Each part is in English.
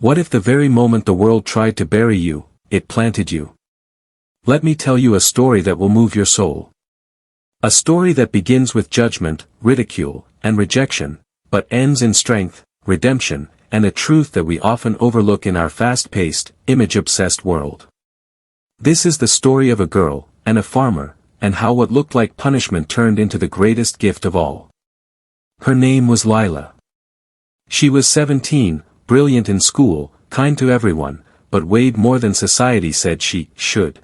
What if the very moment the world tried to bury you, it planted you? Let me tell you a story that will move your soul. A story that begins with judgment, ridicule, and rejection, but ends in strength, redemption, and a truth that we often overlook in our fast-paced, image-obsessed world. This is the story of a girl, and a farmer, and how what looked like punishment turned into the greatest gift of all. Her name was Lila. She was 17, brilliant in school, kind to everyone, but weighed more than society said she should.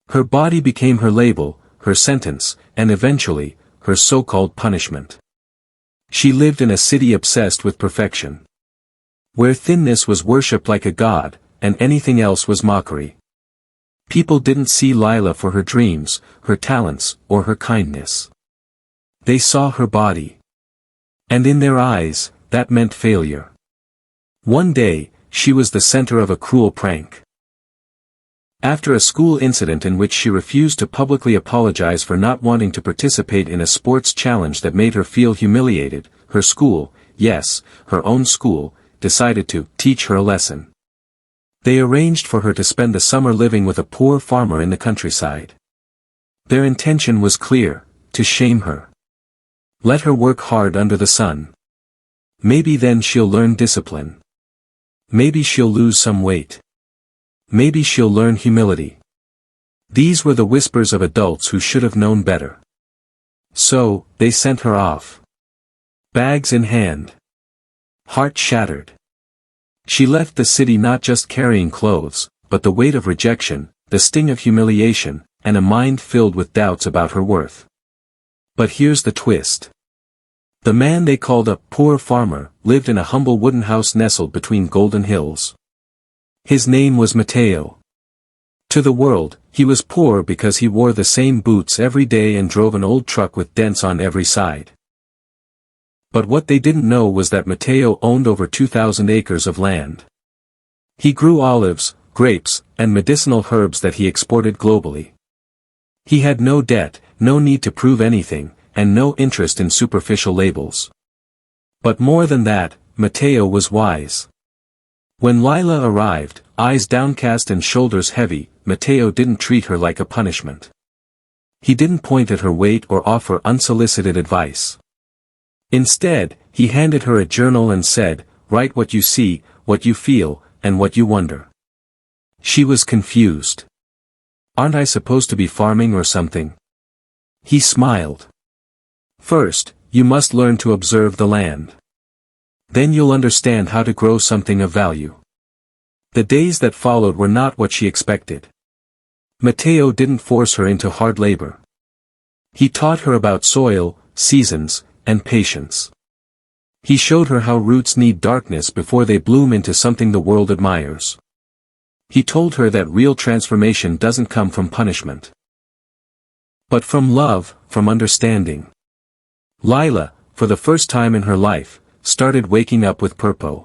Her body became her label, her sentence, and eventually, her so-called punishment. She lived in a city obsessed with perfection, where thinness was worshipped like a god, and anything else was mockery. People didn't see Lila for her dreams, her talents, or her kindness. They saw her body. And in their eyes, that meant failure. One day, she was the center of a cruel prank. After a school incident in which she refused to publicly apologize for not wanting to participate in a sports challenge that made her feel humiliated, her school, yes, her own school, decided to teach her a lesson. They arranged for her to spend the summer living with a poor farmer in the countryside. Their intention was clear: to shame her. Let her work hard under the sun. Maybe then she'll learn discipline. Maybe she'll lose some weight. Maybe she'll learn humility. These were the whispers of adults who should have known better. So, they sent her off. Bags in hand. Heart shattered. She left the city not just carrying clothes, but the weight of rejection, the sting of humiliation, and a mind filled with doubts about her worth. But here's the twist. The man they called a poor farmer lived in a humble wooden house nestled between golden hills. His name was Matteo. To the world, he was poor because he wore the same boots every day and drove an old truck with dents on every side. But what they didn't know was that Matteo owned over 2,000 acres of land. He grew olives, grapes, and medicinal herbs that he exported globally. He had no debt, no need to prove anything, and no interest in superficial labels. But more than that, Matteo was wise. When Lila arrived, eyes downcast and shoulders heavy, Matteo didn't treat her like a punishment. He didn't point at her weight or offer unsolicited advice. Instead, he handed her a journal and said, "Write what you see, what you feel, and what you wonder." She was confused. "Aren't I supposed to be farming or something?" He smiled. "First, you must learn to observe the land. Then you'll understand how to grow something of value." The days that followed were not what she expected. Matteo didn't force her into hard labor. He taught her about soil, seasons, and patience. He showed her how roots need darkness before they bloom into something the world admires. He told her that real transformation doesn't come from punishment, but from love, from understanding. Lila, for the first time in her life, started waking up with purpose.